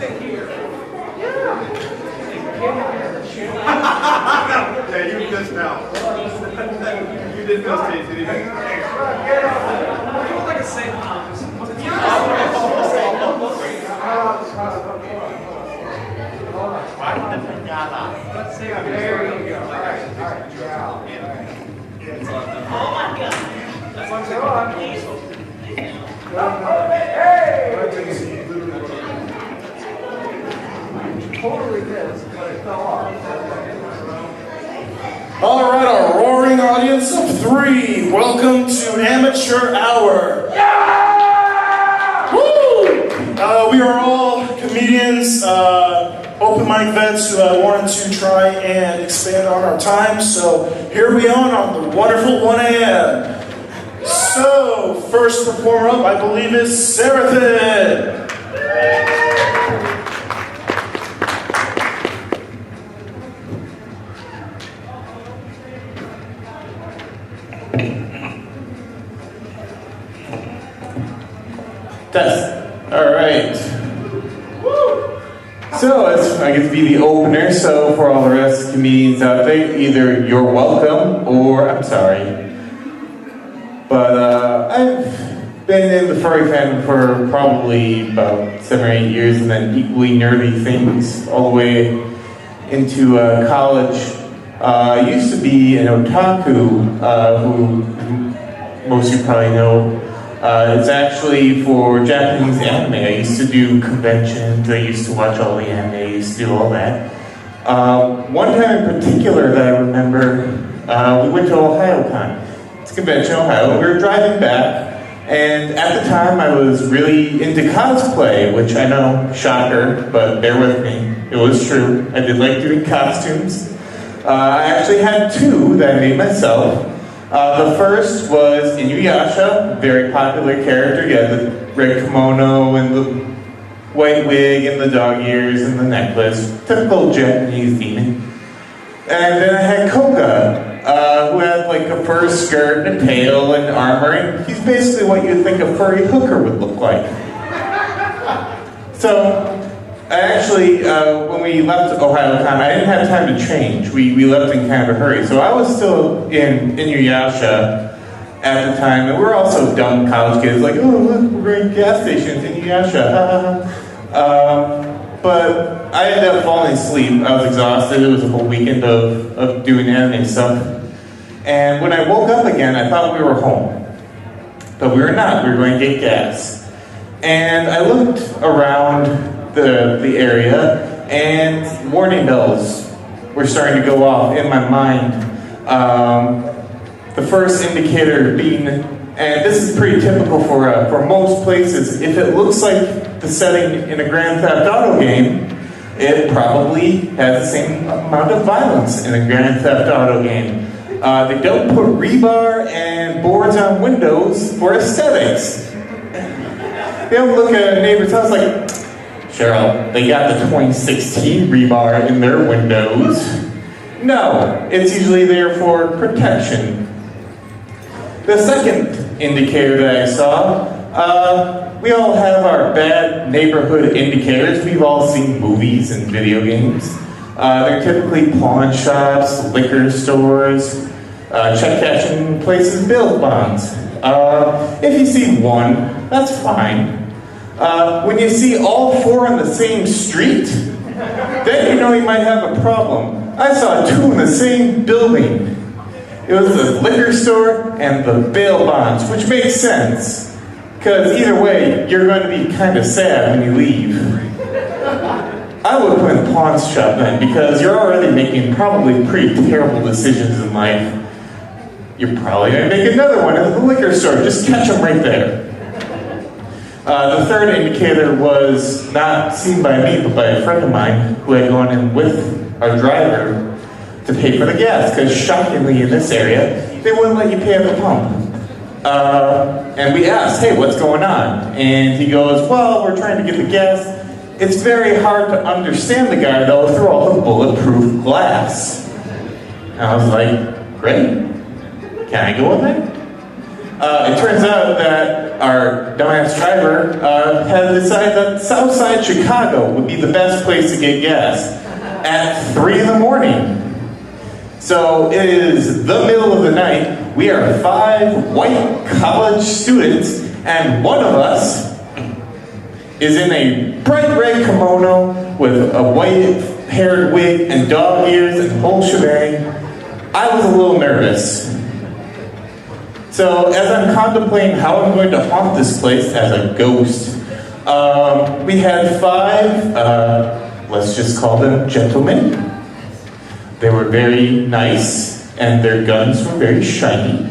Yeah, you missed out. You didn't miss Casey, did you? You look like a safe house. Let's see. There you go. All right. Oh my God. That's what I'm saying. Totally missed, but it fell off. All right, our roaring audience of 3, welcome to Amateur Hour. Yeah! Woo! We are all comedians, open mic vets who wanted to try and expand on our time. So here we are on the wonderful 1 a.m. So first performer up, I believe, is Seraphim. Test. All right. So I get to be the opener. So for all the rest of the comedians out there, either you're welcome or I'm sorry. But I've been in the furry fandom for probably about 7 or 8 years, and then equally nerdy things all the way into college. I used to be an otaku, who most of you probably know. It's actually for Japanese anime. I used to do conventions, I used to watch all the anime, I used to do all that. One time in particular that I remember, we went to OhioCon. It's a convention in Ohio. We were driving back, and at the time I was really into cosplay, which I know, shocker, but bear with me. It was true. I did like doing costumes. I actually had 2 that I made myself. The first was Inuyasha, very popular character. You had the red kimono and the white wig and the dog ears and the necklace. Typical Japanese demon. And then I had Koga, who had like a fur skirt and a tail and armor, and he's basically what you'd think a furry hooker would look like. So, I actually, when we left OhioCon, I didn't have time to change. We left in kind of a hurry. So I was still in Inuyasha at the time, and we were also dumb college kids, like, oh, look, we're in gas stations, Inuyasha. But I ended up falling asleep. I was exhausted. It was a whole weekend of doing anime stuff. And when I woke up again, I thought we were home. But we were not. We were going to get gas. And I looked around the area, and warning bells were starting to go off in my mind. The first indicator being, and this is pretty typical for most places, if it looks like the setting in a Grand Theft Auto game, it probably has the same amount of violence in a Grand Theft Auto game. They don't put rebar and boards on windows for aesthetics. They don't look at a neighbor's house like, Cheryl, they got the 2016 rebar in their windows. No, it's usually there for protection. The second indicator that I saw, we all have our bad neighborhood indicators. We've all seen movies and video games. They're typically pawn shops, liquor stores, check cashing places, bail bonds. If you see one, that's fine. When you see all 4 on the same street, then you know you might have a problem. I saw 2 in the same building. It was the liquor store and the bail bonds, which makes sense. Because either way, you're going to be kind of sad when you leave. I would put in pawn shop then, because you're already making probably pretty terrible decisions in life. You're probably going to make another one at the liquor store. Just catch them right there. The third indicator was not seen by me, but by a friend of mine who had gone in with our driver to pay for the gas, because shockingly in this area, they wouldn't let you pay at the pump. And we asked, hey, what's going on? And he goes, well, we're trying to get the gas. It's very hard to understand the guy, though, through all the bulletproof glass. And I was like, great. Can I go with it? It turns out that our dumbass driver had decided that Southside Chicago would be the best place to get gas at 3 in the morning. So it is the middle of the night. We are 5 white college students, and one of us is in a bright red kimono with a white-haired wig and dog ears and the whole shebang. I was a little nervous. So as I'm contemplating how I'm going to haunt this place as a ghost, we had 5, let's just call them gentlemen. They were very nice, and their guns were very shiny.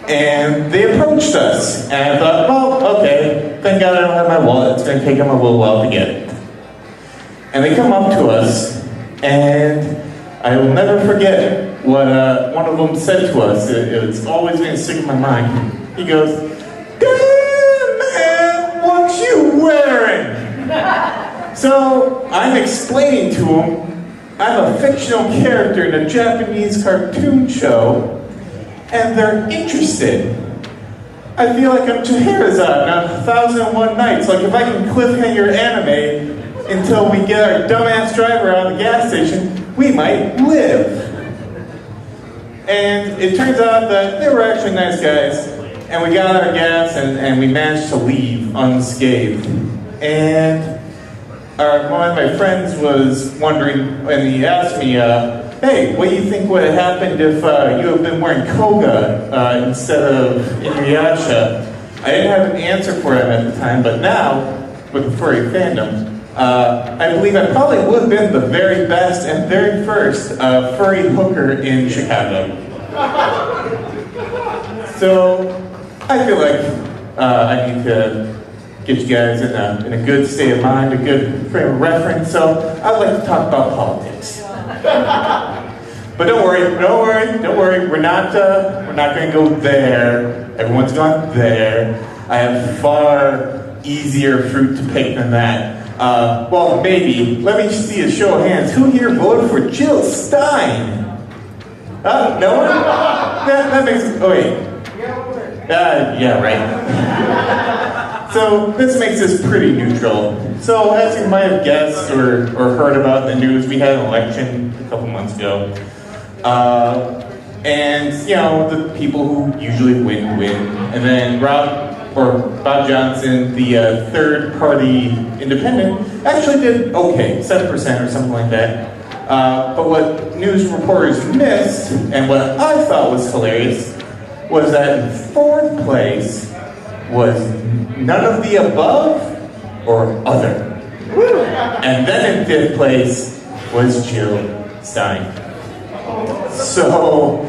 And they approached us, and I thought, well, okay, thank God I don't have my wallet. It's going to take them a little while to get it. And they come up to us, and I will never forget what one of them said to us. It's always going to stick in my mind. He goes, "Damn, man, what you wearing?" So I'm explaining to him, I'm a fictional character in a Japanese cartoon show, and they're interested. I feel like I'm Scheherazade on 1001 Nights. Like if I can cliffhanger anime until we get our dumbass driver out of the gas station, we might live. And it turns out that they were actually nice guys, and we got our gas, and we managed to leave unscathed. And one of my friends was wondering, and he asked me, hey, what do you think would have happened if you had been wearing koga instead of Inuyasha? I didn't have an answer for him at the time, but now, with the furry fandom, I believe I probably would have been the very best and very first furry hooker in Chicago. So, I feel like I need to get you guys in a good state of mind, a good frame of reference, so I'd like to talk about politics. But don't worry, we're not going to go there. Everyone's gone there. I have far easier fruit to pick than that. Well, maybe. Let me see a show of hands. Who here voted for Jill Stein? No one? That makes... Oh, wait. Yeah, right. So, this makes this pretty neutral. So, as you might have guessed or heard about in the news, we had an election a couple months ago. And, you know, the people who usually win. And then Bob Johnson, the third-party independent, actually did okay, 7% or something like that. But what news reporters missed, and what I thought was hilarious, was that in 4th place was none of the above or other. And then in 5th place was Jill Stein. So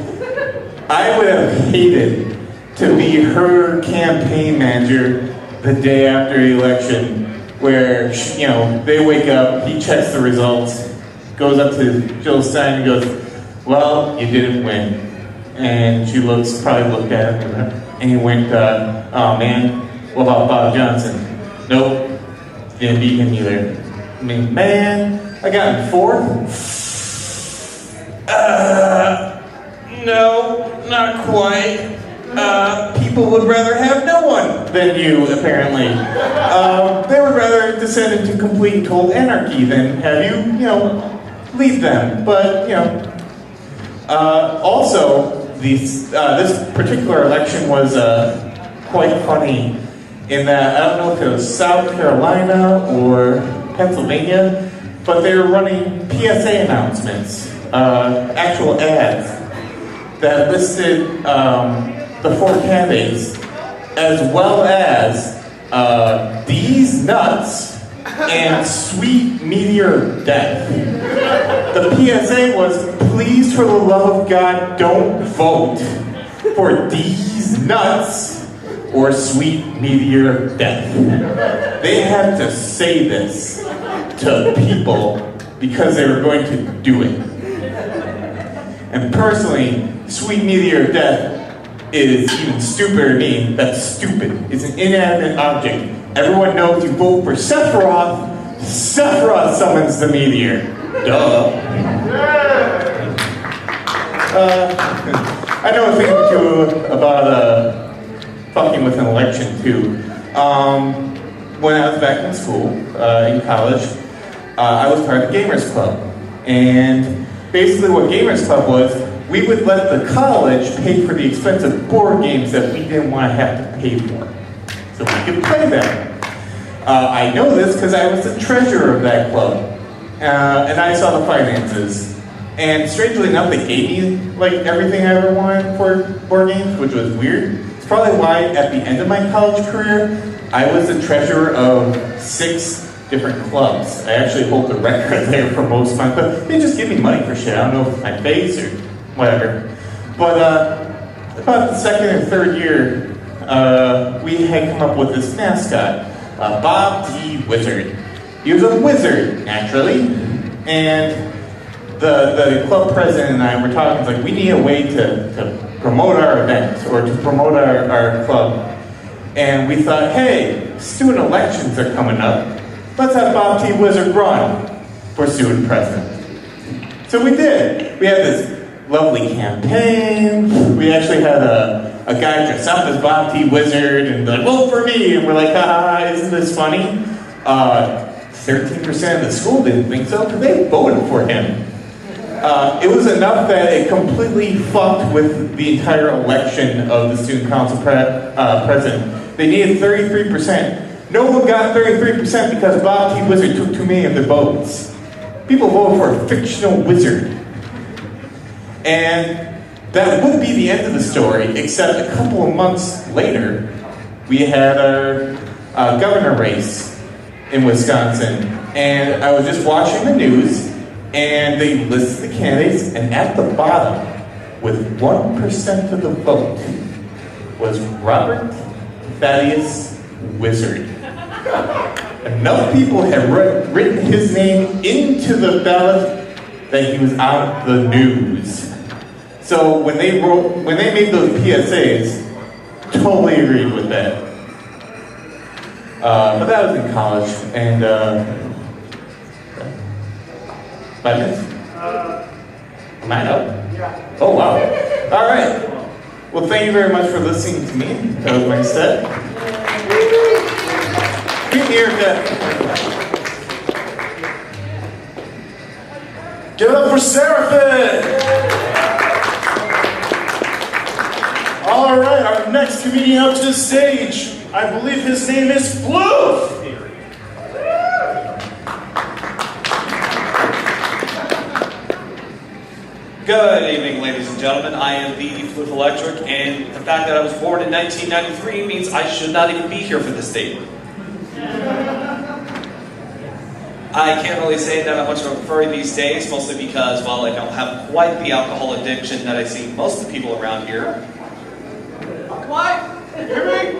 I would have hated to be her campaign manager the day after the election, where, you know, they wake up, he checks the results, goes up to Jill Stein and goes, well, you didn't win. And she probably looked at him, and he went, oh man, what about Bob Johnson? Nope, didn't beat him either. I mean, man, I got in 4th. No, not quite. People would rather have no one than you, apparently. They would rather descend into complete and total anarchy than have you, you know, lead them. But, you know, also, this particular election was quite funny in that, I don't know if it was South Carolina or Pennsylvania, but they were running PSA announcements, actual ads, that listed the 4 candidates, as well as These Nuts and Sweet Meteor Death. The PSA was, please for the love of God, don't vote for These Nuts or Sweet Meteor Death. They had to say this to people because they were going to do it. And personally, Sweet Meteor Death is even stupider to me. That's stupid. It's an inanimate object. Everyone knows you vote for Sephiroth. Sephiroth summons the meteor. Duh. I know a thing or two about fucking with an election too. When I was back in school, in college, I was part of the Gamers Club. And basically what Gamers Club was, we would let the college pay for the expensive board games that we didn't want to have to pay for. So we could play them. I know this because I was the treasurer of that club. And I saw the finances. And strangely enough, they gave me like everything I ever wanted for board games, which was weird. It's probably why at the end of my college career, I was the treasurer of 6 different clubs. I actually hold the record there for most of my clubs. They just give me money for shit. I don't know if it's my face or whatever. But about the second or third year, we had come up with this mascot, Bob D. Wizard. He was a wizard, naturally, and the club president and I were talking, it's like, we need a way to promote our event, or to promote our club. And we thought, hey, student elections are coming up. Let's have Bob T. Wizard run for student president. So we did. We had this lovely campaign. We actually had a guy dressed up as Bob T. Wizard and like, vote for me. And we're like, haha, isn't this funny? 13% of the school didn't think so, because they voted for him. It was enough that it completely fucked with the entire election of the student council president. They needed 33%. No one got 33% because Bob T. Wizard took too many of the votes. People voted for a fictional wizard. And that would be the end of the story, except a couple of months later, we had our governor race in Wisconsin. And I was just watching the news, and they listed the candidates, and at the bottom, with 1% of the vote, was Robert Thaddeus Wizard. Enough people had written his name into the ballot that he was on the news. So when they made those PSAs, totally agreed with that. But that was in college, and 5 minutes? Am I up? Yeah. Oh wow! All right. Well, thank you very much for listening to me. That was my set. Give me your cut. Give it up for Seraphin! All right, our next comedian up to the stage. I believe his name is Floof. Good evening, ladies and gentlemen. I am the Floof Electric, and the fact that I was born in 1993 means I should not even be here for this statement. I can't really say that I'm much of a furry these days, mostly because, well, I don't have quite the alcohol addiction that I see most of the people around here. What? Hear me?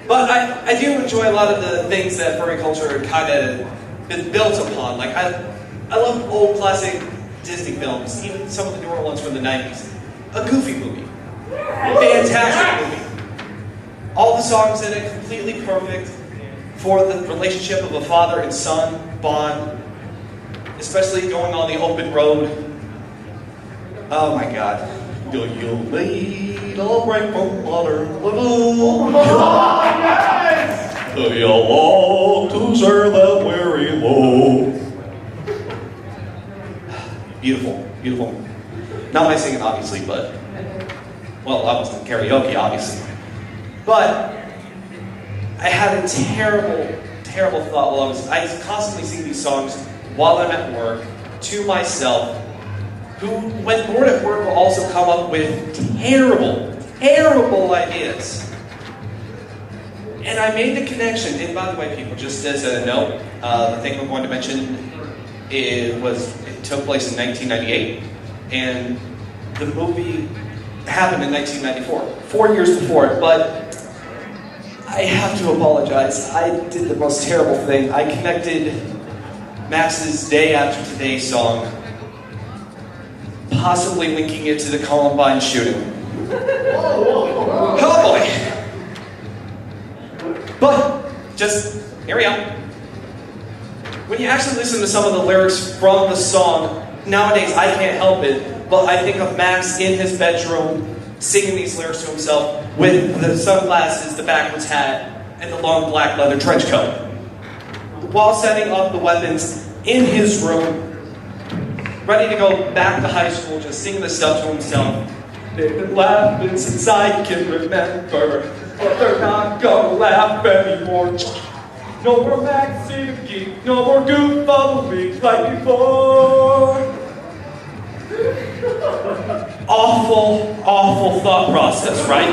But I do enjoy a lot of the things that furry culture kind of been built upon. Like, I love old classic Disney films, even some of the newer ones from the 90s. A Goofy movie. Fantastic movie. All the songs in it completely perfect for the relationship of a father and son bond, especially going on the open road. Oh my God. Do you lead a break from Waterloo? Yes! Do you walk to serve that weary load? Beautiful, beautiful. Not my singing, obviously, but, well, I wasn't karaoke, obviously. But I had a terrible, terrible thought while I constantly sing these songs while I'm at work to myself, who, when bored at work, will also come up with terrible, terrible ideas. And I made the connection, and by the way, people, just as a note, the thing I'm going to mention it took place in 1998, and the movie happened in 1994, 4 years before it, but I have to apologize. I did the most terrible thing. I connected Max's Day After Today song, possibly linking it to the Columbine shooting. Oh boy! But, just, here we are. When you actually listen to some of the lyrics from the song, nowadays I can't help it, but I think of Max in his bedroom, singing these lyrics to himself with the sunglasses, the backwards hat, and the long black leather trench coat, while setting up the weapons in his room, ready to go back to high school, just singing this stuff to himself. They've been laughing since I can remember, but they're not gonna laugh anymore. No more Maxie the Geek, no more Goof of the Week like before. Awful, awful thought process, right?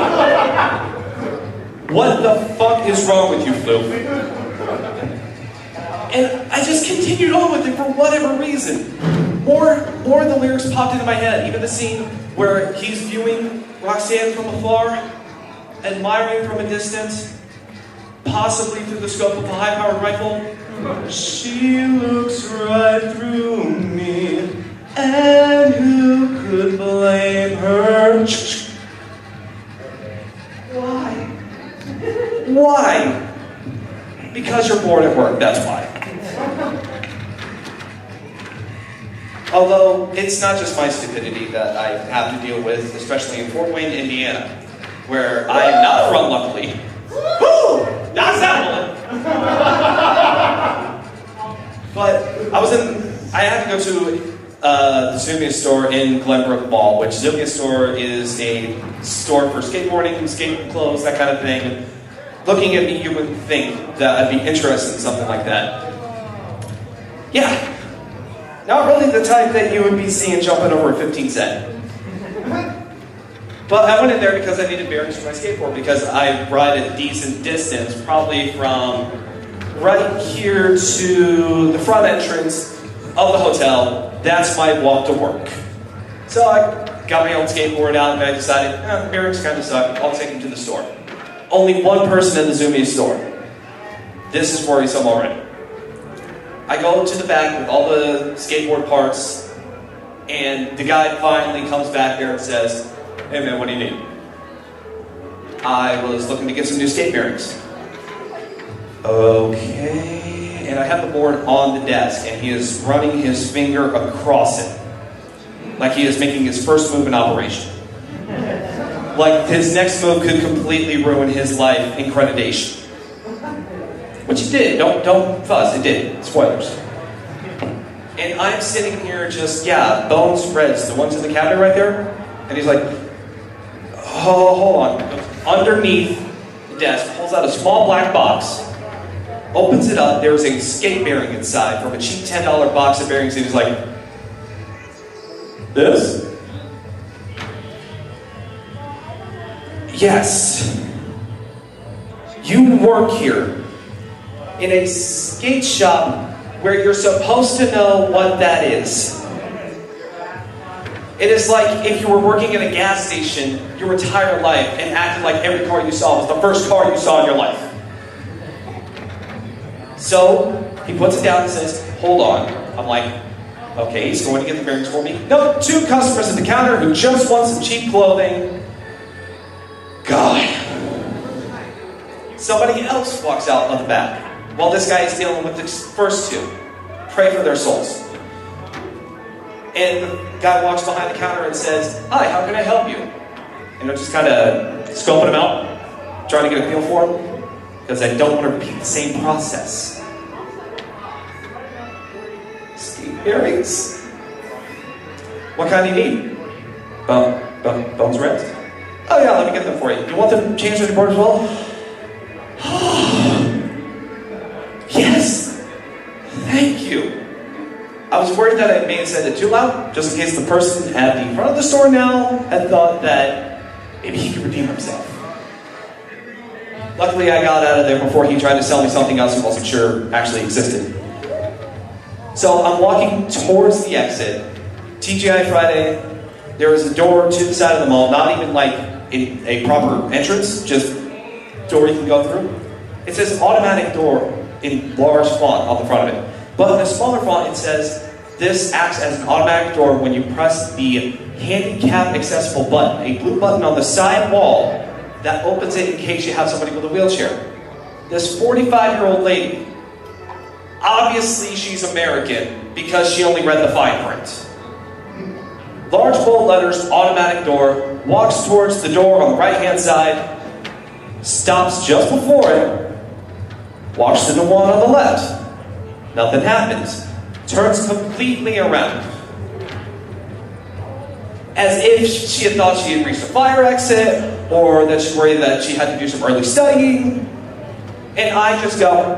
What the fuck is wrong with you, Flu? And I just continued on with it for whatever reason. More of the lyrics popped into my head. Even the scene where he's viewing Roxanne from afar, admiring from a distance, possibly through the scope of a high-powered rifle. She looks right through me, and who could blame her? Why? Why? Because you're bored at work, that's why. Although, it's not just my stupidity that I have to deal with, especially in Fort Wayne, Indiana, where I am not from, luckily. Woo! That's that one! But I had to go to the Zumia store in Glenbrook Mall, which Zumia store is a store for skateboarding, skate clothes, that kind of thing. Looking at me, you would think that I'd be interested in something like that. Yeah. Not really the type that you would be seeing jumping over a 15 cent. But I went in there because I needed bearings for my skateboard, because I ride a decent distance, probably from right here to the front entrance of the hotel. That's my walk to work. So I got my old skateboard out and I decided, bearings kind of suck, I'll take them to the store. Only one person in the Zumia store. This is worrisome already. I go to the back with all the skateboard parts, and the guy finally comes back there and says, "Hey man, what do you need?" I was looking to get some new skate bearings. Okay, and I have the board on the desk, and he is running his finger across it, like he is making his first move in operation. Like his next move could completely ruin his life in accreditation. Which it did. Don't fuss. It did. Spoilers. And I'm sitting here just, bone spreads, the ones in the cabinet right there. And he's like, oh, hold on. Underneath the desk, pulls out a small black box, opens it up. There's a skate bearing inside from a cheap $10 box of bearings. And he's like, this? Yes. You work here in a skate shop where you're supposed to know what that is. It is like if you were working at a gas station your entire life and acted like every car you saw was the first car you saw in your life. So, he puts it down and says, hold on. I'm like, okay, he's going to get the bearings for me. No, 2 customers at the counter who just want some cheap clothing. God. Somebody else walks out of the back while this guy is dealing with the first 2. Pray for their souls. And the guy walks behind the counter and says, hi, how can I help you? And I'm just kind of scoping him out, trying to get a feel for him, because I don't want to repeat the same process. Skate bearings. What kind do you need? Bones reds? Oh yeah, let me get them for you. You want them changed on your board as well? Yes! Thank you. I was worried that I may have said it too loud, just in case the person at the front of the store now had thought that maybe he could redeem himself. Luckily, I got out of there before he tried to sell me something else he wasn't sure actually existed. So I'm walking towards the exit. TGI Friday, there is a door to the side of the mall, not even like a proper entrance, just door you can go through. It says automatic door in large font on the front of it. But in a smaller font, it says, this acts as an automatic door when you press the handicap accessible button, a blue button on the side wall that opens it in case you have somebody with a wheelchair. This 45-year-old lady, obviously she's American because she only read the fine print. large bold letters, automatic door, walks towards the door on the right-hand side, stops just before it, walks to the one on the left. Nothing happens. Turns completely around. As if she had thought she had reached a fire exit, or that she's worried that she had to do some early studying. And I just go,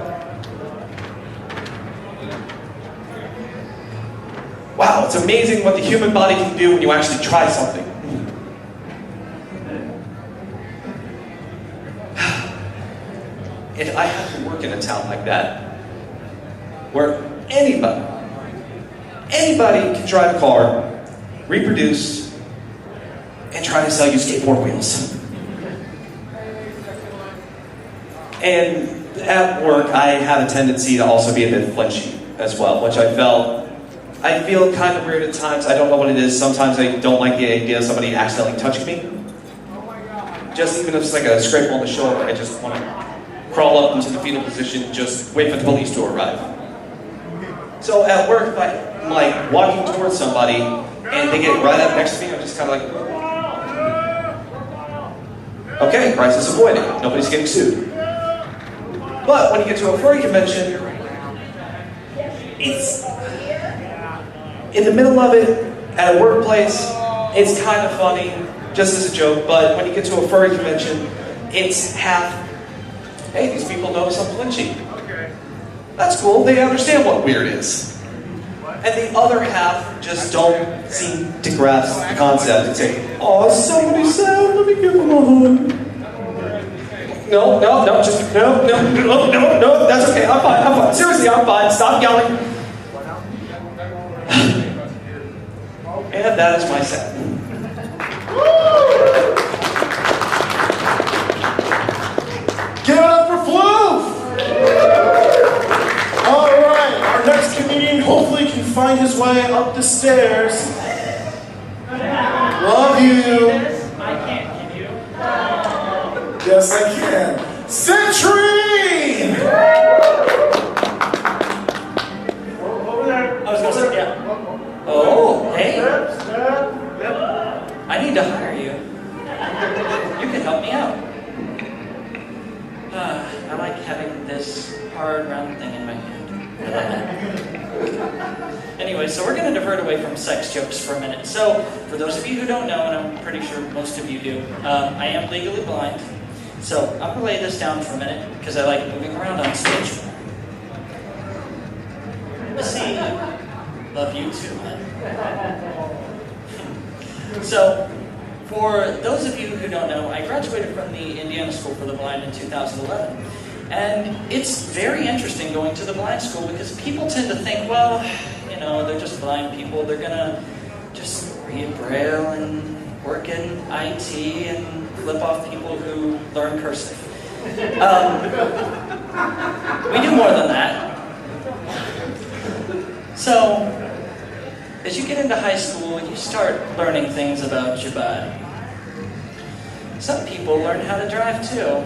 wow, it's amazing what the human body can do when you actually try something. If I had to work in a town like that, where anybody can drive a car, reproduce, and try to sell you skateboard wheels. And at work, I have a tendency to also be a bit flinchy as well, which I feel kind of weird at times. I don't know what it is. Sometimes I don't like the idea of somebody accidentally touching me. Just even if it's like a scrape on the shoulder, I just want to crawl up into the fetal position, just wait for the police to arrive. So at work, if I'm like walking towards somebody and they get right up next to me, I'm just kind of like, okay, crisis avoided. Nobody's getting sued. But when you get to a furry convention, it's in the middle of it, at a workplace, it's kind of funny, just as a joke, but when you get to a furry convention, it's half, hey, these people notice I'm flinching. That's cool, they understand what weird is. And the other half just don't seem to grasp the concept and say, oh, somebody said, let me give them a hug. No, that's okay, I'm fine. Seriously, I'm fine, stop yelling. And that is my set. Give it up for Floof! Alright, our next comedian hopefully can find his way up the stairs. Love you. I can't, can you? Yes, I can. Century! Over there. I was going to say, yeah. Oh, hey. I need to hire you. You can help me out. I like having this hard round thing in my hand. Anyway, so we're going to divert away from sex jokes for a minute. So, for those of you who don't know, and I'm pretty sure most of you do, I am legally blind. So, I'm going to lay this down for a minute, because I like moving around on stage. See, love you too, man. So, for those of you who don't know, I graduated from the Indiana School for the Blind in 2011. And it's very interesting going to the blind school because people tend to think, well, you know, they're just blind people. They're going to just read Braille and work in IT and flip off people who learn cursive. We do more than that. So, as you get into high school, you start learning things about your body. Some people learn how to drive too.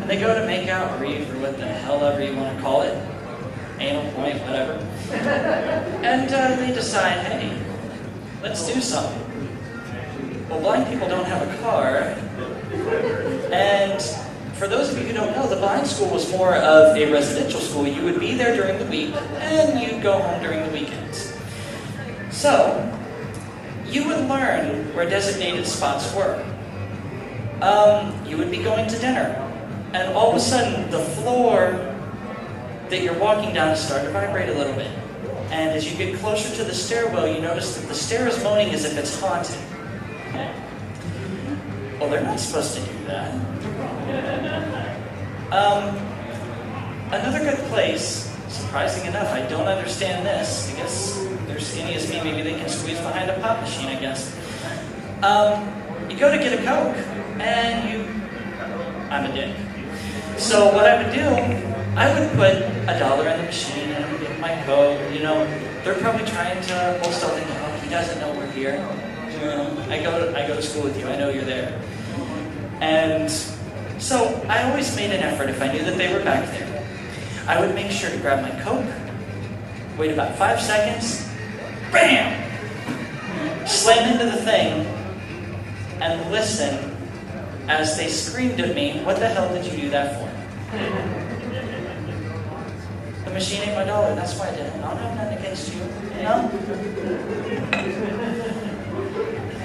And they go to make out, reef, or what the hell ever you want to call it. Anal point, whatever. And they decide, hey, let's do something. Well, blind people don't have a car. And for those of you who don't know, the blind school was more of a residential school. You would be there during the week, and you'd go home during the weekends. So, you would learn where designated spots were. You would be going to dinner. And all of a sudden, the floor that you're walking down is starting to vibrate a little bit. And as you get closer to the stairwell, you notice that the stair is moaning as if it's haunted. Well, they're not supposed to do that. Another good place, surprising enough, I don't understand this. I guess if they're skinny as me, maybe they can squeeze behind a pop machine, I guess. You go to get a Coke, and I'm a dick. So what I would do, I would put $1 in the machine and I would get my Coke. You know, they're probably trying to hold something. Oh, he doesn't know we're here. I go to school with you. I know you're there. And so I always made an effort if I knew that they were back there. I would make sure to grab my Coke, wait about 5 seconds, bam! slam into the thing, and listen as they screamed at me, "What the hell did you do that for?" The machine ate my dollar, that's why I did it. I don't have nothing against you, you know?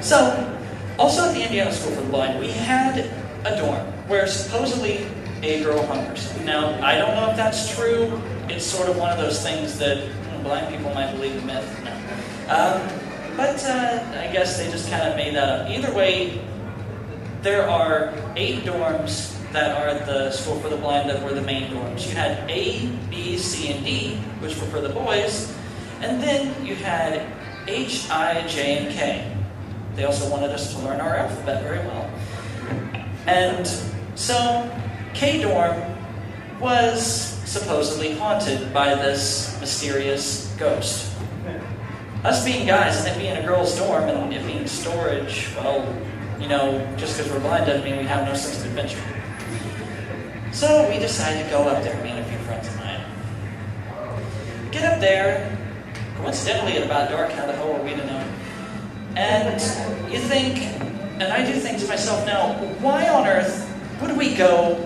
So, also at the Indiana School for the Blind, we had a dorm where supposedly a girl hung herself. Now, I don't know if that's true. It's sort of one of those things that blind people might believe the myth. No. But I guess they just kind of made that up. Either way, there are 8 dorms that are at the School for the Blind that were the main dorms. You had A, B, C, and D, which were for the boys, and then you had H, I, J, and K. They also wanted us to learn our alphabet very well. And so, K dorm was supposedly haunted by this mysterious ghost. Us being guys and it being a girl's dorm and it being storage, well, you know, just because we're blind doesn't mean we have no sense of adventure. So we decided to go up there, me and a few friends of mine. Get up there, coincidentally at about dark, how the hell were we to know? And you think, and I do think to myself now, why on earth would we go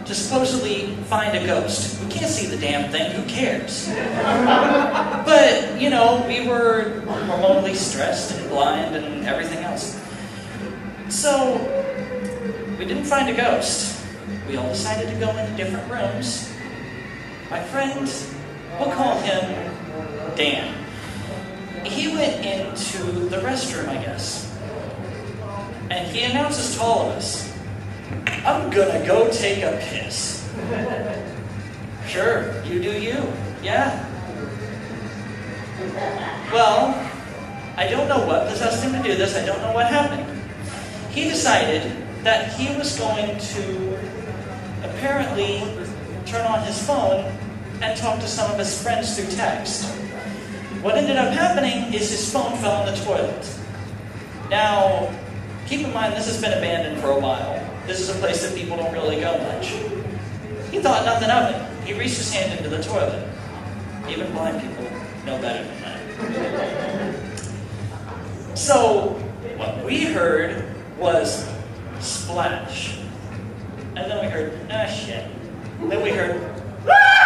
to supposedly find a ghost? We can't see the damn thing, who cares? But, you know, we were hormonally stressed and blind and everything else. So, we didn't find a ghost. We all decided to go into different rooms. My friend, we'll call him Dan. He went into the restroom, I guess. And he announces to all of us, "I'm gonna go take a piss." Sure, you do you. Yeah. Well, I don't know what possessed him to do this. I don't know what happened. He decided that he was going to apparently turn on his phone and talk to some of his friends through text. What ended up happening is his phone fell in the toilet. Now, keep in mind this has been abandoned for a while. This is a place that people don't really go much. He thought nothing of it. He reached his hand into the toilet. Even blind people know better than that. So, what we heard was splash. And then we heard, ah, shit. Then we heard, ah!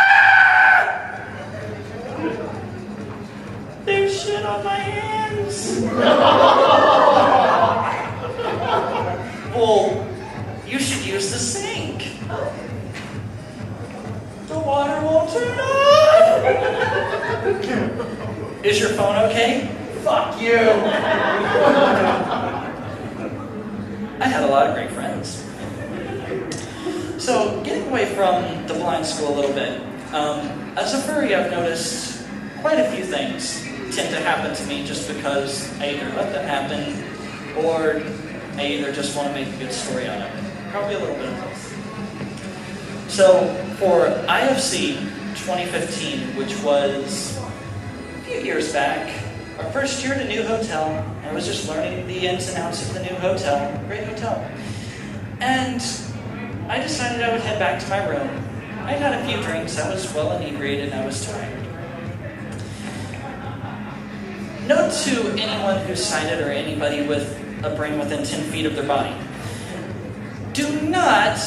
There's shit on my hands. Well, you should use the sink. The water won't turn on. Is your phone okay? Fuck you. I had a lot of great friends. So, getting away from the blind school a little bit, as a furry, I've noticed quite a few things tend to happen to me just because I either let them happen or I either just want to make a good story out of it. Probably a little bit of both. So, for IFC 2015, which was a few years back, our first year at a new hotel, I was just learning the ins and outs of the new hotel. Great hotel. And I decided I would head back to my room. I had a few drinks, I was well inebriated, and I was tired. Note to anyone who's sighted or anybody with a brain within 10 feet of their body. Do not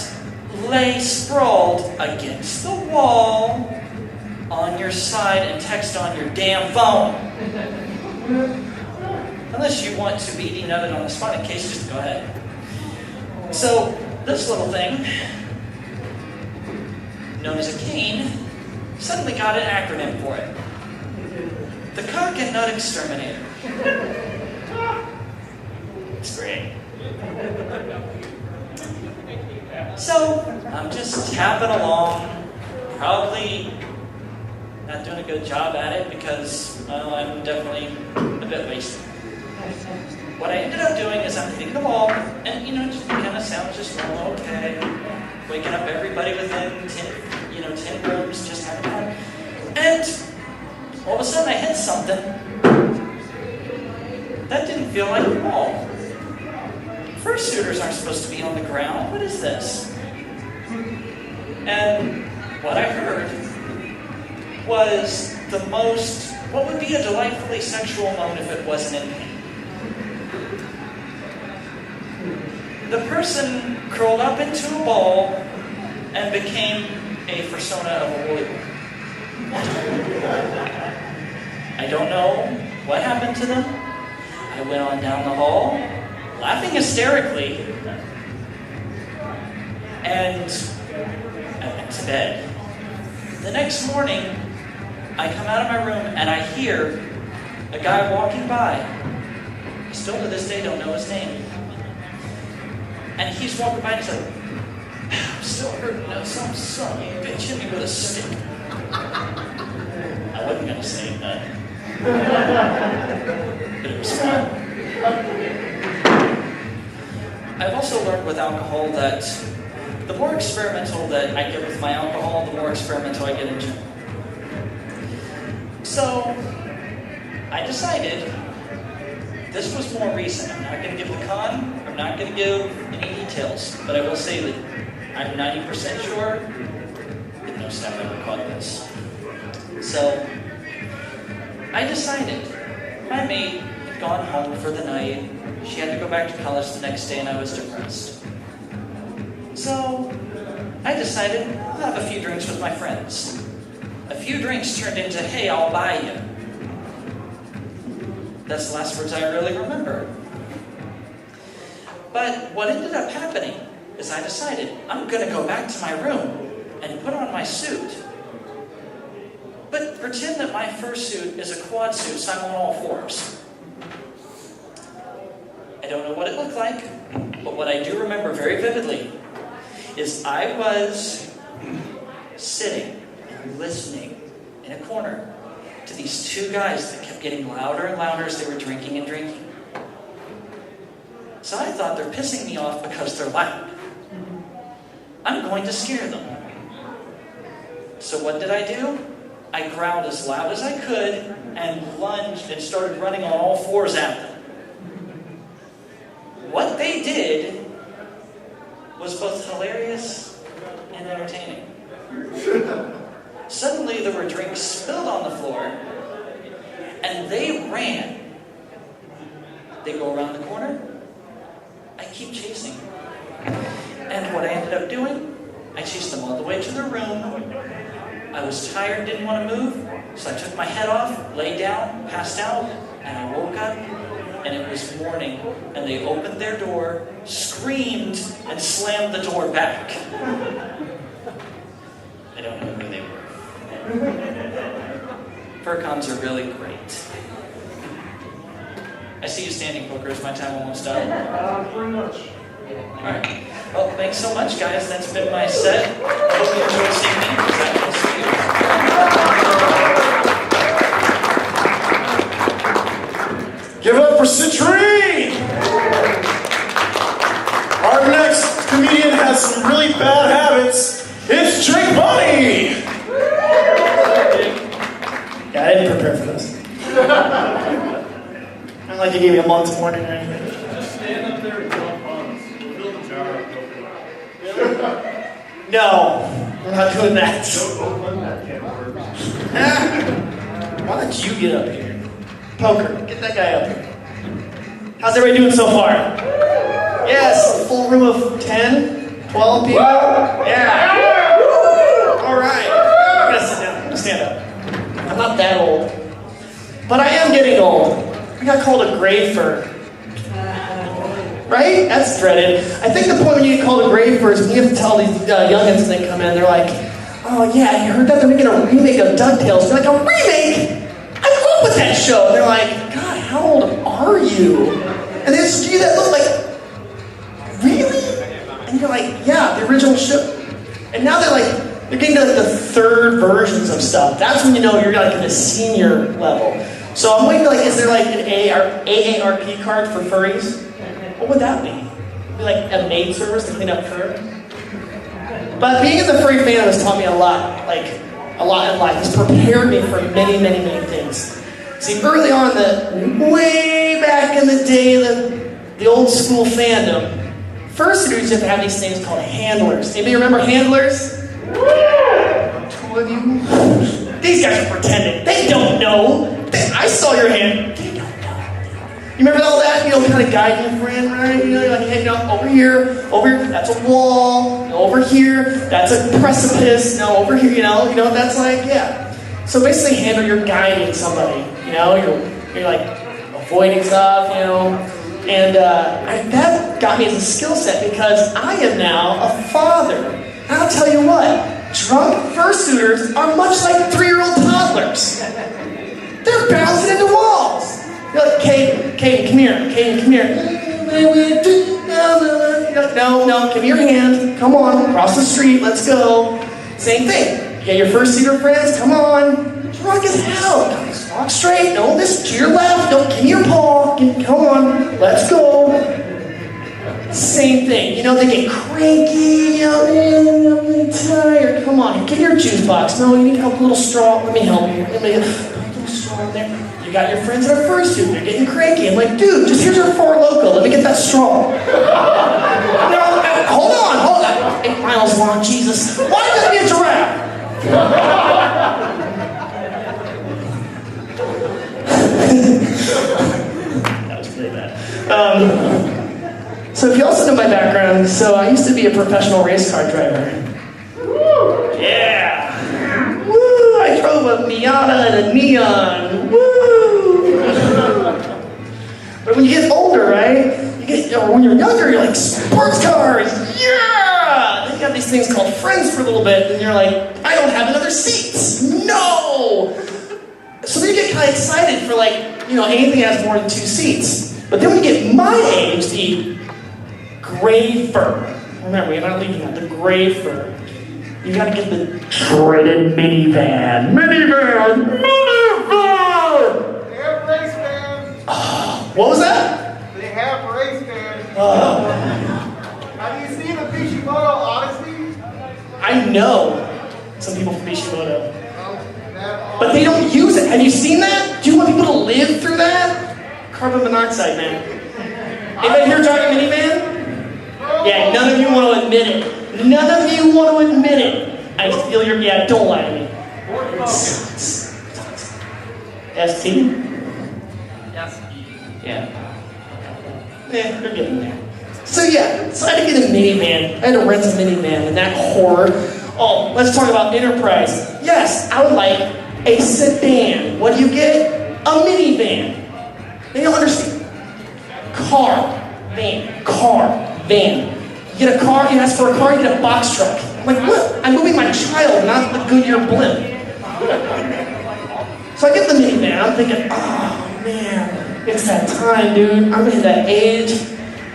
lay sprawled against the wall on your side and text on your damn phone. Unless you want to be denutted on the spot in case, just go ahead. So, this little thing, known as a cane, suddenly got an acronym for it. The Cock and Nut Exterminator. It's great. So, I'm just tapping along, probably not doing a good job at it because, well, I'm definitely a bit wasted. What I ended up doing is I'm hitting the wall, and, you know, just kind of sounds just normal, okay. Waking up everybody within 10 rooms, just having fun. And all of a sudden I hit something that didn't feel like a wall. Fursuiters aren't supposed to be on the ground. What is this? And what I heard was what would be a delightfully sexual moan if it wasn't in pain. the person curled up into a ball and became a persona of a woolly world. I don't know what happened to them. I went on down the hall, laughing hysterically, and I went to bed. The next morning, I come out of my room and I hear a guy walking by. I still to this day don't know his name. And he's walking by and he's like, I'm still hurting now, some son of a bitch hit me with a stick. I wasn't going to say that. But it was fun. I've also learned with alcohol that the more experimental that I get with my alcohol, the more experimental I get in general. So, I decided this was more recent. I'm not going to give the con, I'm not going to give any details, but I will say that I'm 90% sure that no staff ever caught this. So, I decided my maid had gone home for the night. She had to go back to college the next day and I was depressed. So, I decided I'll have a few drinks with my friends. A few drinks turned into, hey, I'll buy you. That's the last words I really remember. But what ended up happening is I decided I'm going to go back to my room and put on my suit. But pretend that my fursuit is a quad suit, so I'm on all fours. I don't know what it looked like, but what I do remember very vividly is I was sitting and listening in a corner to these two guys that kept getting louder and louder as they were drinking and drinking. So I thought they're pissing me off because they're loud. I'm going to scare them. So what did I do? I growled as loud as I could and lunged and started running on all fours at them. What they did was both hilarious and entertaining. Suddenly there were drinks spilled on the floor, and they ran. They go around the corner. I keep chasing. And what I ended up doing, I chased them all the way to their room. I was tired, didn't want to move, so I took my head off, laid down, passed out, and I woke up, and it was morning, and they opened their door, screamed, and slammed the door back. I don't know who they were. Furcons are really great. I see you standing, Poker. Is my time almost up? Pretty much. Alright. Well, thanks so much, guys. That's been my set. I hope you enjoyed seeing me, because I will see you. Give it up for Citrine! Our next comedian has some really bad habits. It's Drink Bunny! Yeah, I didn't prepare for this. Not like you gave me a month's warning or anything. Just stand up there and jump puns. Fill the jar up. No, we're not doing that. Don't open that can of worms. Why don't you get up here? Poker, get that guy up here. How's everybody doing so far? Yes, a full room of 10, 12 people? Yeah. All right. I'm going to sit down. I'm going to stand up. I'm not that old. But I am getting old. I got called a grave fur. Right? That's dreaded. I think the point when you get called a grave fur is when you have to tell these youngins when they come in, they're like, oh yeah, I heard that they're making a remake of DuckTales. You're like, a remake? I grew up with that show. And they're like, God, how old are you? And they just give you that look like, really? And you're like, yeah, the original show. And now they're getting to the third versions of stuff. That's when you know you're like in the senior level. So I'm waiting, is there like an AARP card for furries? What would that be? Be like a maid service to clean up fur? But being in the furry fandom has taught me a lot in life. It's prepared me for many, many, many things. See, early on, way back in the day, the old school fandom, first you used to have these things called handlers. Anybody remember handlers? Two of you? These guys are pretending. They don't know. I saw your hand. They don't know. You remember all that? You know, kind of guiding your friend, right? You know, you're like, hey, you know, over here, that's a wall. You know, over here, that's a precipice. No, over here, you know, that's like, yeah. So basically, handle your guiding somebody. You know, you're like avoiding stuff, you know. And that got me as a skill set because I am now a father. And I'll tell you what, drunk fursuiters are much like 3-year-old toddlers. They're bouncing into walls. You're like, Caden, come here. Caden, come here. No, give me your hand. Come on, cross the street, let's go. Same thing. You got your first-seater friends, come on. Drunk as hell. Just walk straight. No, this to your left. Don't give me your paw. Come on, let's go. Same thing. You know, they get cranky. You know, I'm really tired. Come on, get your juice box. No, you need help. A little straw. Let me help you. Let me get a little straw in there. You got your friends that are fursuit. They're getting cranky. I'm like, dude, just here's your 4 Loko. Let me get that straw. No, hold on. 8 miles long. Jesus. Why does it be a giraffe? That was pretty bad. So if you also know my background, so I used to be a professional race car driver. Yeah. Woo! I drove a Miata and a Neon. Woo! But when you get older, right? When you're younger, you're like, sports cars, yeah! Then you have these things called friends for a little bit, and you're like, I don't have another seats. No! So then you get kind of excited for anything that has more than 2 seats. But then when you get my age, the gray fur. Remember, you're not leaving that, the gray fur. You gotta get the dreaded minivan. Minivan! They have race fans. What was that? They have race fans. Have you seen the Kishimoto Odyssey? I know some people from Kishimoto. But they don't use it. Have you seen that? Do you want people to live through that? Carbon monoxide, man. Anybody here driving a minivan? Yeah, none of you want to admit it. None of you want to admit it. I feel don't lie to me. It sucks. ST? Yes. Yeah. They're getting there. So I had to get a minivan. I had to rent a minivan, and that horror. Oh, let's talk about enterprise. Yes, I would like a sedan. What do you get? A minivan. They don't understand. Car, van. You get a car, you ask for a car, you get a box truck. I'm like, what? I'm moving my child, not the Goodyear blimp. So I get the minivan. I'm thinking, oh man, it's that time, dude. I'm in that age.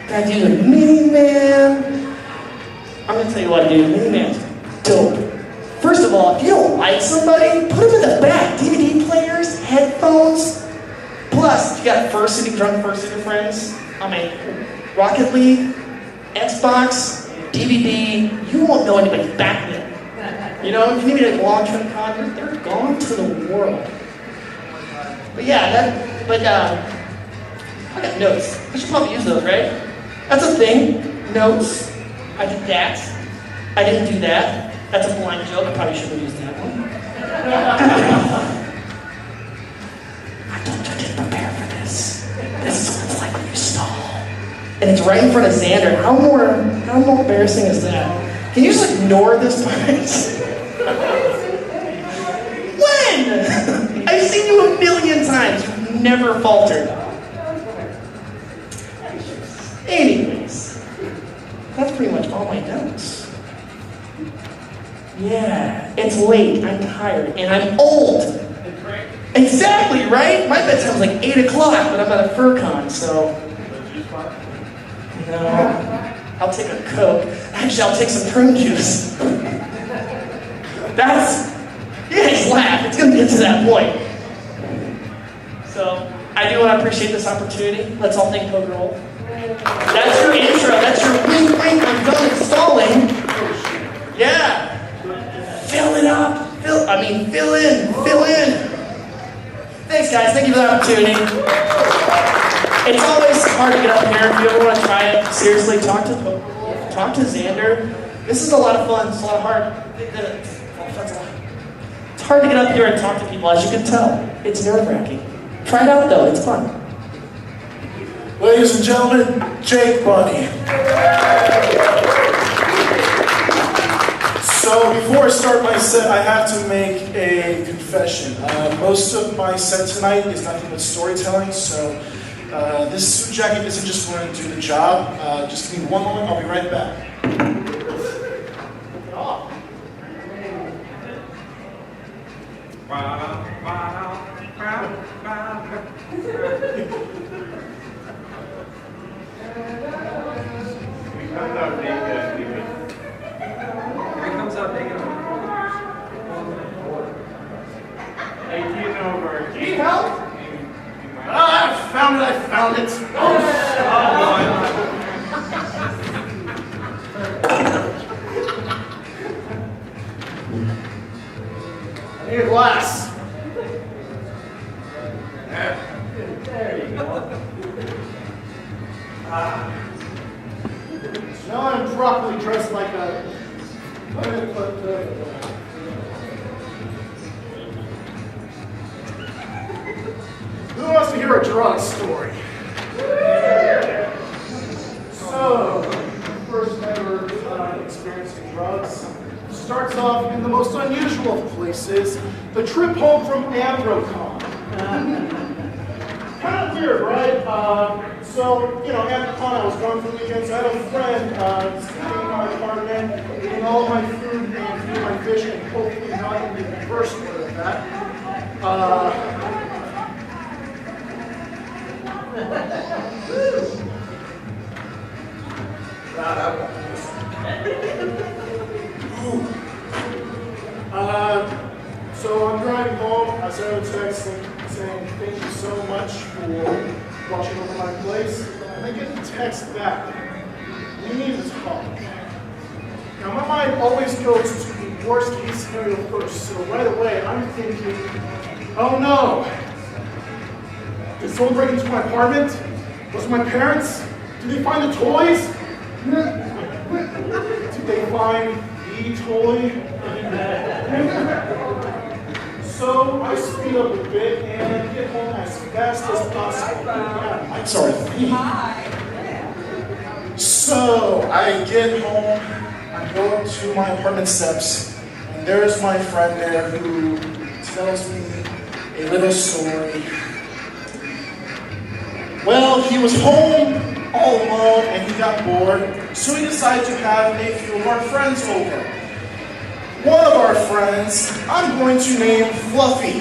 Gotta do the minivan. I'm gonna tell you what, dude. Minivan's dope. First of all, if you don't like somebody, put them in the back. DVD players, headphones. Plus, if you got drunk fursuiter friends, Rocket League, Xbox, DVD, you won't know anybody's back there. You know, if you need a long-term con, they're gone to the world. But yeah, I got notes. I should probably use those, right? That's a thing. Notes. I did that. I didn't do that. That's a blind joke. I probably should have used that one. I didn't prepare for this. This is what it's like when you stall. And it's right in front of Xander. How more embarrassing is that? Can you just ignore this part? When? I've seen you a million times. You've never faltered. Anyways, that's pretty much all my notes. Yeah, it's late, I'm tired, and I'm old. Exactly, right? My bedtime's like 8 o'clock, but I'm at a fur con, so... No, I'll take a Coke. Actually, I'll take some prune juice. Just laugh, it's gonna get to that point. So, I do want to appreciate this opportunity. Let's all thank Poker Roll. That's your intro, that's your wink, I'm done installing. Yeah. Fill it up. Fill in. Thanks, guys. Thank you for the opportunity. It's always hard to get up here. If you ever want to try it, seriously, talk to Xander. This is a lot of fun. It's a lot of hard. It's hard to get up here and talk to people, as you can tell. It's nerve-wracking. Try it out, though. It's fun. Ladies and gentlemen, Jake Bunny. So before I start my set, I have to make a confession. Most of my set tonight is nothing but storytelling, so this suit jacket isn't just going to do the job. Just give me one moment, I'll be right back. Here comes out naked. 18 over. Need help? I found it. I need a glass. There you go. So now I'm properly dressed like a... I'm gonna put who wants to hear a drug story? So, first ever experiencing drugs starts off in the most unusual of places, the trip home from Anthrocon. Kind of weird, right? So, you know, Anthrocon, I was gone for the weekend, so I had a friend staying in my apartment, eating all of my food and feeding my fish, and hopefully not in the reverse order of that. So I'm driving home. I sent a text saying thank you so much for watching over my place. And I get the text back. We need to talk. Now my mind always goes to the worst case scenario first. So right away I'm thinking, oh no. Did someone break into my apartment? Was it my parents? Did they find the toys? Did they find the toy? So I speed up a bit and get home as fast as possible. Yeah, I'm sorry. So I get home, I go up to my apartment steps, and there's my friend there who tells me a little story. Well, he was home all alone and he got bored, so he decided to have a few of our friends over. One of our friends, I'm going to name Fluffy,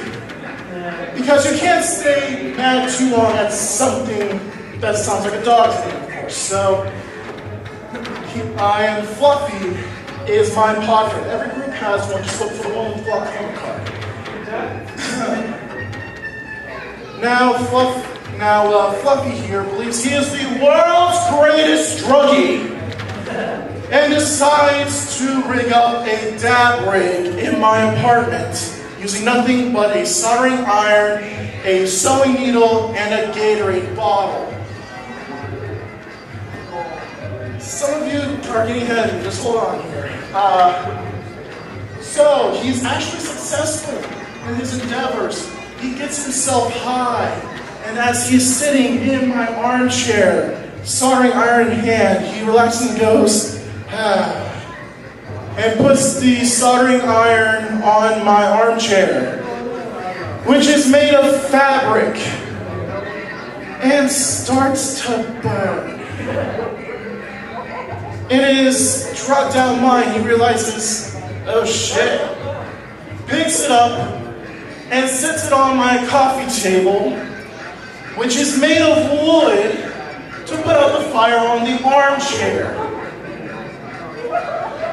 because you can't stay mad too long at something that sounds like a dog's name, of course. So, and Fluffy is my pod friend. Every group has one, just look for the one with the glaucoma card. Now, Fluffy here believes he is the world's greatest druggie and decides to rig up a dab rig in my apartment using nothing but a soldering iron, a sewing needle, and a Gatorade bottle. Some of you are getting ahead of me, just hold on here. So, he's actually successful in his endeavors. He gets himself high. And as he's sitting in my armchair, soldering iron in hand, he relaxes and goes, and puts the soldering iron on my armchair, which is made of fabric, and starts to burn. In his drug down mind, he realizes, oh shit, picks it up, and sits it on my coffee table, which is made of wood, to put out the fire on the armchair.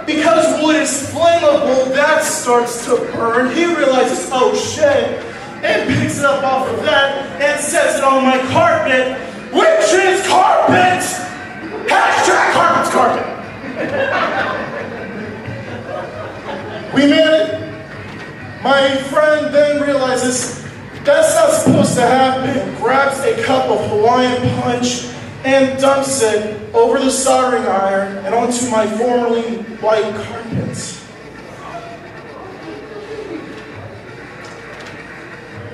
Because wood is flammable, that starts to burn. He realizes, oh shit, and picks it up off of that and sets it on my carpet, which is carpet! Hashtag carpet's carpet! We made it. My friend then realizes that's not supposed to happen. Grabs a cup of Hawaiian Punch and dumps it over the soldering iron and onto my formerly white carpet.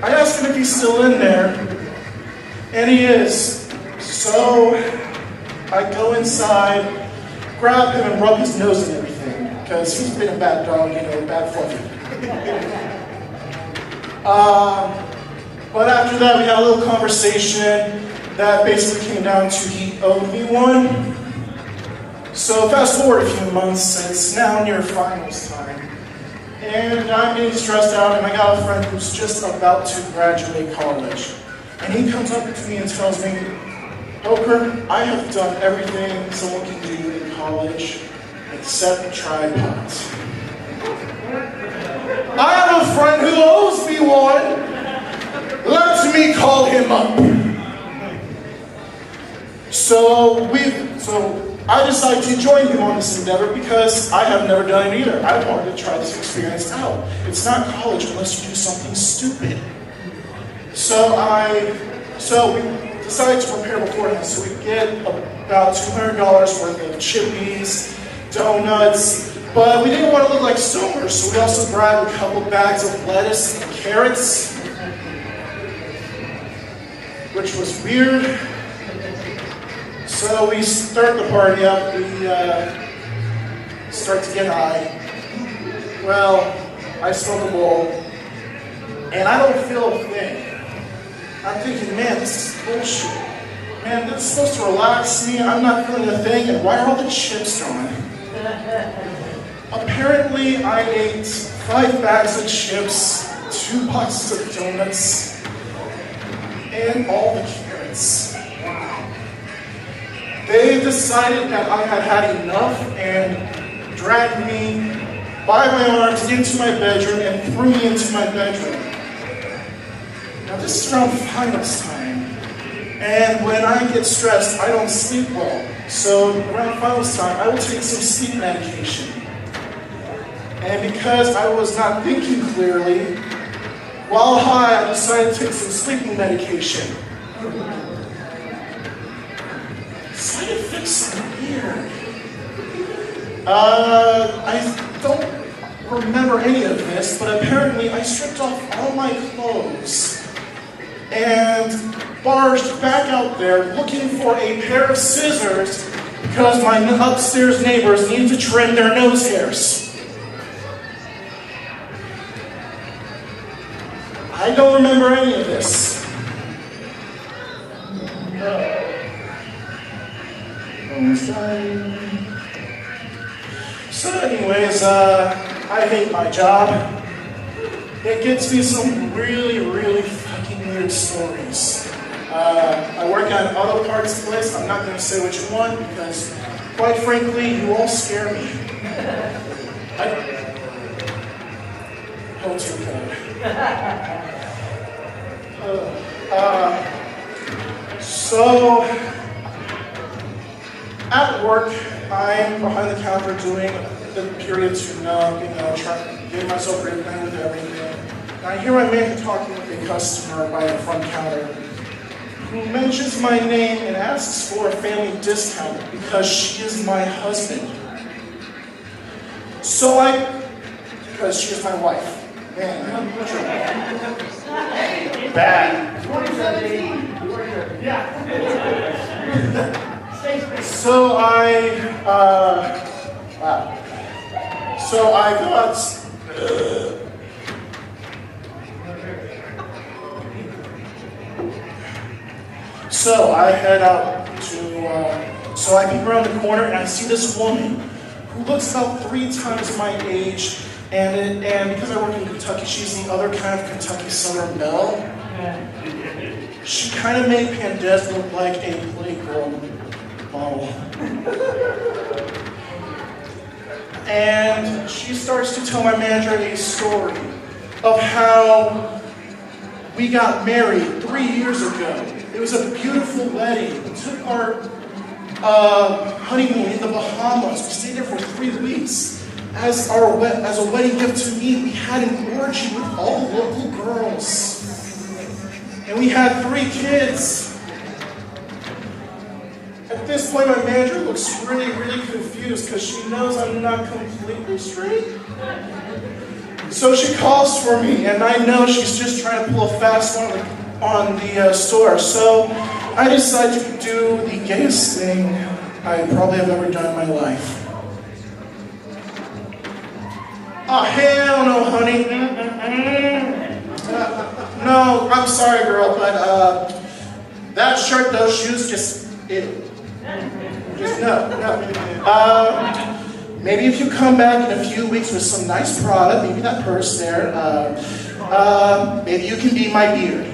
I asked him if he's still in there, and he is. So I go inside, grab him and rub his nose and everything, because he's been a bad dog, bad fluffy. But after that, we had a little conversation that basically came down to he owed me one. So fast forward a few months, it's now near finals time. And I'm getting stressed out, and I got a friend who's just about to graduate college. And he comes up to me and tells me, Oker, I have done everything someone can do in college except try pot. I have a friend who owes me one. Let me call him up. So I decided to join him on this endeavor because I have never done it either. I wanted to try this experience out. It's not college unless you do something stupid. So we decided to prepare beforehand. So we get about $200 worth of chippies, donuts, but we didn't want to look like stoners, so we also grabbed a couple bags of lettuce and carrots, which was weird. So we start the party up, we start to get high. Well, I smoke a bowl, and I don't feel a thing. I'm thinking, man, this is bullshit. Man, this is supposed to relax me, I'm not feeling a thing, and why are all the chips gone? Apparently, I ate 5 bags of chips, 2 boxes of donuts, and all the carrots. They decided that I had had enough and dragged me by my arms into my bedroom and threw me into my bedroom. Now this is around finals time, and when I get stressed, I don't sleep well. So around finals time, I will take some sleep medication. And because I was not thinking clearly, while high, I decided to take some sleeping medication. Side effects are weird. I don't remember any of this, but apparently I stripped off all my clothes and barged back out there looking for a pair of scissors because my upstairs neighbors needed to trim their nose hairs. I don't remember any of this. So anyways, I hate my job. It gets me some really, really fucking weird stories. I work at other parts of the place. I'm not going to say which one because, quite frankly, you all scare me. Oh, dear God. So, at work, I'm behind the counter doing the period tune-up, trying to get myself ready with everything. And I hear my manager talking with a customer by the front counter who mentions my name and asks for a family discount because she is my husband. So because she is my wife. Man, bad. 2017. Yeah. So I got. So I head out to. So I peek around the corner and I see this woman who looks about 3 times my age, and because I work in Kentucky, she's the other kind of Kentucky Southern Belle. She kind of made Pandez look like a Playgirl model. And she starts to tell my manager a story of how we got married 3 years ago. It was a beautiful wedding. We took our honeymoon in the Bahamas. We stayed there for 3 weeks. As a wedding gift to me, we had an orgy with all local girls. And we had 3 kids. At this point, my manager looks really, really confused because she knows I'm not completely straight. So she calls for me, and I know she's just trying to pull a fast one. Like, on the store. So I decided to do the gayest thing I probably have ever done in my life. Oh, hell no, honey. No, I'm sorry, girl, but that shirt, those shoes, just, ew. Just no. Maybe if you come back in a few weeks with some nice product, maybe that purse there, maybe you can be my beard.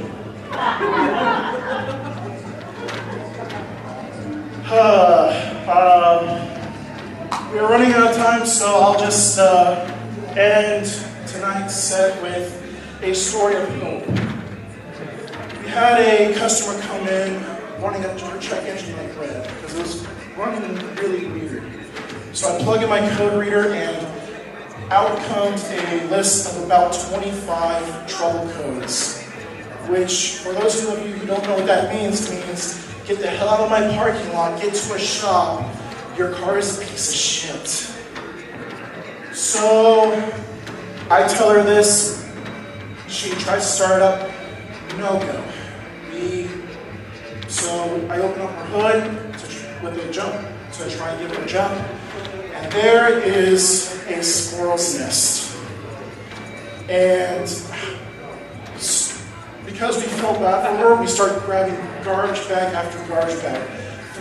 We're running out of time, so I'll just end tonight's set with a story of hope. We had a customer come in wanting her check engine light red because it was running really weird. So I plug in my code reader and out comes a list of about 25 trouble codes, which for those of you who don't know what that means get the hell out of my parking lot, get to a shop, your car is a piece of shit. So I tell her this, she tries to start it up, no go. So I open up her hood with a jump, so I try and give her a jump, and there is a squirrel's nest. And because we felt bad for her, we started grabbing garbage bag after garbage bag.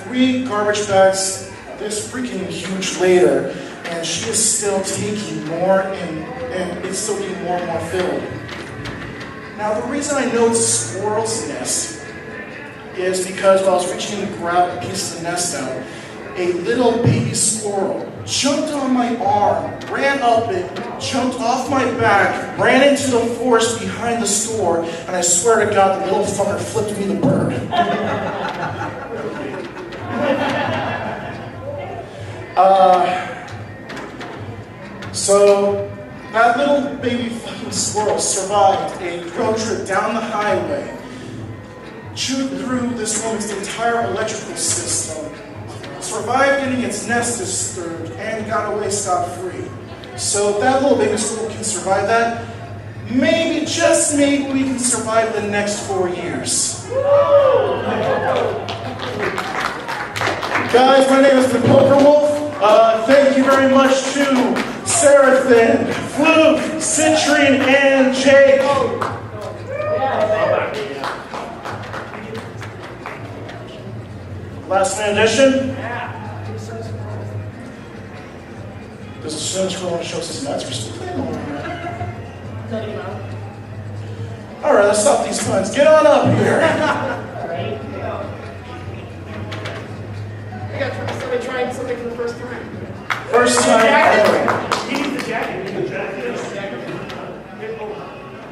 3 garbage bags this freaking huge later, and she is still taking more and it's still getting more and more filled. Now the reason I know it's a squirrel's nest is because while I was reaching in to grab a piece of the nest out, a little baby squirrel jumped on my arm, ran up it, jumped off my back, ran into the forest behind the store, and I swear to God, the little fucker flipped me the bird. So that little baby fucking squirrel survived a road trip down the highway, chewed through this woman's entire electrical system, survived getting its nest disturbed, and got away scot-free. So if that little baby squirrel can survive that, maybe, just maybe, we can survive the next 4 years. Guys, my name is the Poker Wolf. Thank you very much to Seraphin, Fluke, Citrine, and Jake. Last minute addition? Does the Sims want to show us his nuts or something? Alright, let's stop these puns. Get on up here. I got somebody trying something for the first time. First time ever. He needs the jacket. He needs the jacket.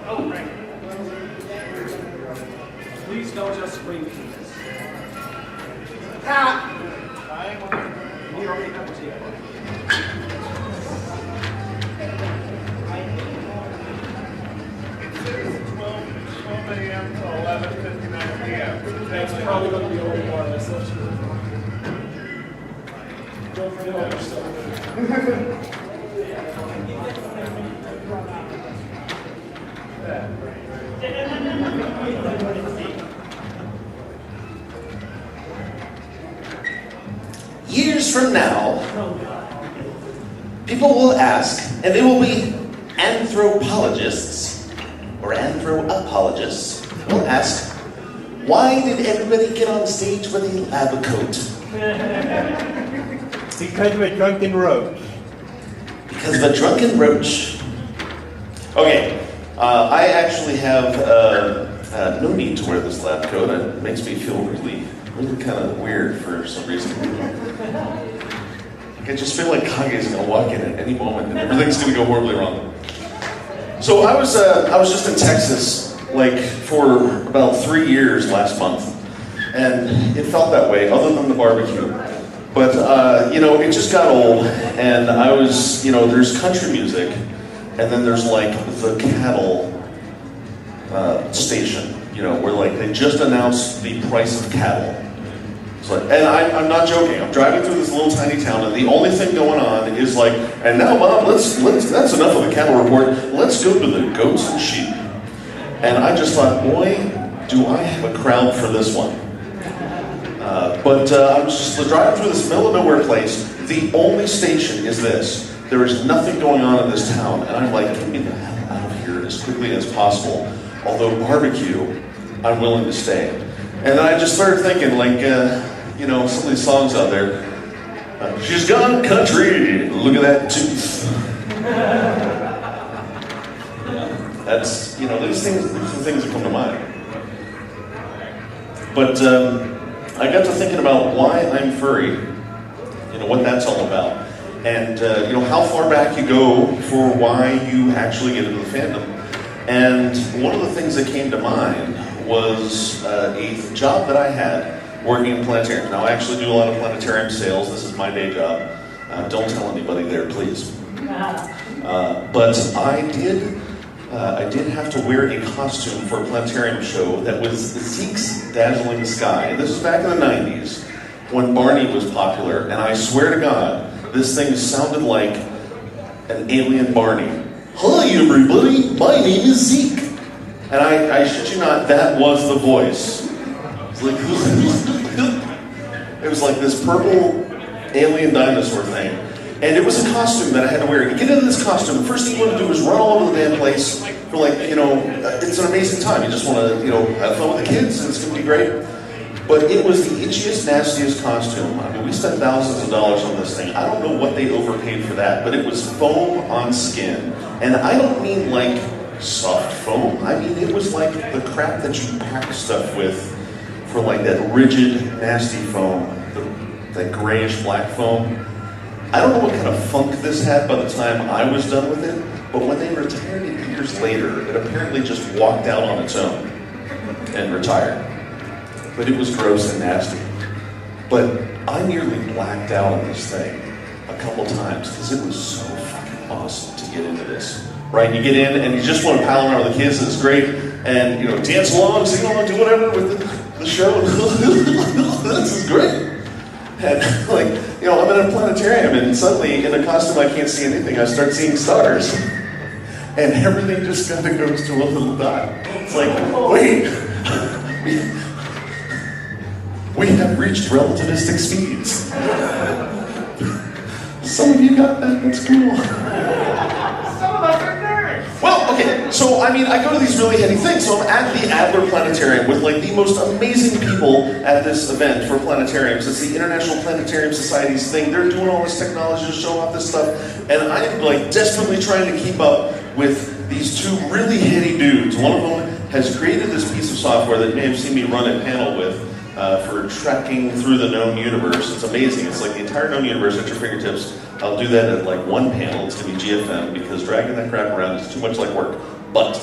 Oh, right. Please don't just scream penis. Pat. We already have the tape. 12 a.m. to 11:59 p.m. That's probably going to be over more or less. Don't forget all your stuff. Years from now, people will ask, and they will be anthropologists or anthro-apologists, will ask, why did everybody get on stage with a lab coat? Because of a drunken roach. Because of a drunken roach. Okay, I actually have no need to wear this lab coat. It makes me feel really kind of weird for some reason. Like I just feel like Kage's gonna walk in at any moment and everything's gonna go horribly wrong. So I was just in Texas like for about 3 years last month, and it felt that way, other than the barbecue. But it just got old, and I was, there's country music, and then there's like the cattle station, where like they just announced the price of cattle. So, and I'm not joking. I'm driving through this little tiny town, and the only thing going on is like, and now, Bob, let's that's enough of the cattle report. Let's go to the goats and sheep. And I just thought, boy, do I have a crowd for this one? But I was just driving through this middle of nowhere place. The only station is this. There is nothing going on in this town. And I'm like, get me the hell out of here as quickly as possible. Although barbecue, I'm willing to stay. And then I just started thinking, like, you know, some of these songs out there. She's gone country, look at that tooth. That's, you know, these are the things that come to mind. But I got to thinking about why I'm furry, you know, what that's all about. And, you know, how far back you go for why you actually get into the fandom. And one of the things that came to mind was a job that I had working in planetariums. Now, I actually do a lot of planetarium sales. This is my day job. Don't tell anybody there, please. But I did have to wear a costume for a planetarium show that was Zeke's Dazzling Sky. This was back in the 90s when Barney was popular, and I swear to God, this thing sounded like an alien Barney. Hi, everybody. My name is Zeke. And I shit you not, that was the voice. It was like this purple alien dinosaur thing. And it was a costume that I had to wear. You get into this costume, the first thing you want to do is run all over the damn place for, like, you know, it's an amazing time. You just want to, you know, have fun with the kids, and it's going to be great. But it was the itchiest, nastiest costume. I mean, we spent thousands of dollars on this thing. I don't know what they overpaid for that, but it was foam on skin. And I don't mean like soft foam. I mean, it was like the crap that you pack stuff with for like that rigid, nasty foam, that grayish black foam. I don't know what kind of funk this had by the time I was done with it, but when they retired it years later, it apparently just walked out on its own and retired. But it was gross and nasty. But I nearly blacked out on this thing a couple times because it was so fucking awesome to get into this. Right? You get in and you just want to pal around with the kids, and it's great. And, you know, dance along, sing along, do whatever with the show. This is great. And, like, you know, I'm in a planetarium, and suddenly, in a costume I can't see anything, I start seeing stars. And everything just kind of goes to a little dot. It's like, wait, we have reached relativistic speeds. Some of you got that, that's cool. Some of us are nerds. Well, okay, so I mean, I go to these really heady things. So I'm at the Adler Planetarium with like the most amazing people at this event for planetariums. It's the International Planetarium Society's thing. They're doing all this technology to show off this stuff. And I'm like desperately trying to keep up with these two really heady dudes. One of them has created this piece of software that you may have seen me run a panel with for tracking through the known universe. It's amazing. It's like the entire known universe at your fingertips. I'll do that at like one panel. It's going to be GFM because dragging that crap around is too much like work. But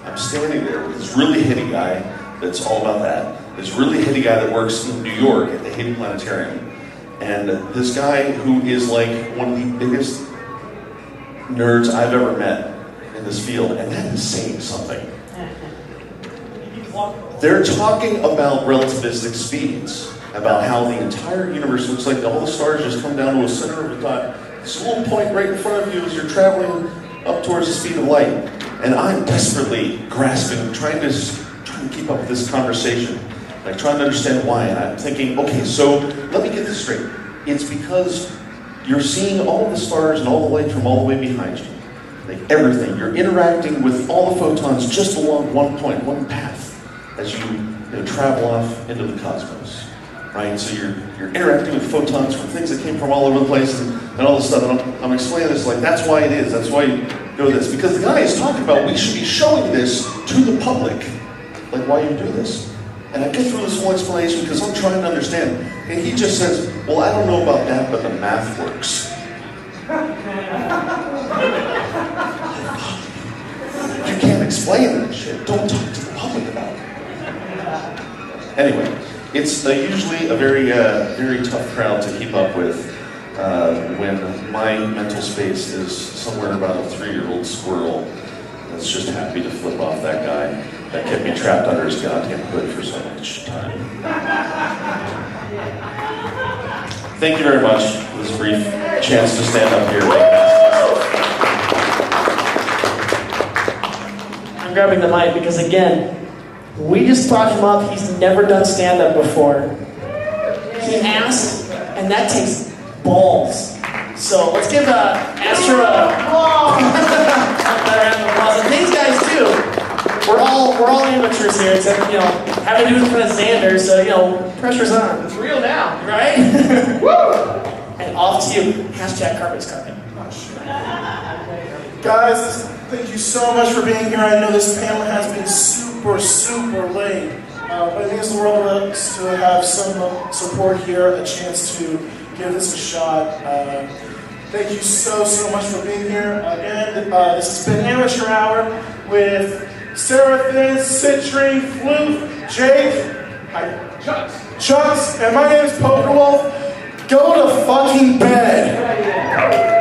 I'm standing there with this really heady guy that's all about that. This really heady guy that works in New York at the Hayden Planetarium. And this guy who is like one of the biggest nerds I've ever met in this field. And that is saying something. They're talking about relativistic speeds, about how the entire universe looks like all the stars just come down to a center of a dot. This little point right in front of you as you're traveling up towards the speed of light. And I'm desperately grasping, trying to keep up with this conversation, like trying to understand why. And I'm thinking, okay, so let me get this straight. It's because you're seeing all the stars and all the light from all the way behind you. Like everything. You're interacting with all the photons just along one point, one path, as you travel off into the cosmos, right? So you're interacting with photons from things that came from all over the place and all this stuff. And I'm explaining this like that's why it is. That's why you go this. Because the guy is talking about we should be showing this to the public, like why you do this. And I get through this whole explanation because I'm trying to understand. And he just says, well, I don't know about that, but the math works. You can't explain that shit. Don't talk to the public about it. Anyway, it's usually a very, very tough crowd to keep up with when my mental space is somewhere about a 3-year-old squirrel that's just happy to flip off that guy that kept me trapped under his goddamn hood for so much time. Thank you very much for this brief chance to stand up here. I'm grabbing the mic because, again, We just brought him up. He's never done stand-up before. He asked, and that takes balls. So let's give Asher a round of applause. And these guys too. We're all amateurs here, except having to do it in front of Xander, so pressure's on. It's real now. Right? Woo! And off to you. Hashtag carpet's carpet. Guys, thank you so much for being here. I know this panel has been super, super late. But it means the world to us to have some support here, a chance to give this a shot. Thank you so, so much for being here. Again, this has been Amateur Hour with Seraphin, Citri, Floof, Jake, Chucks, and my name is Poker Wolf. Go to fucking bed.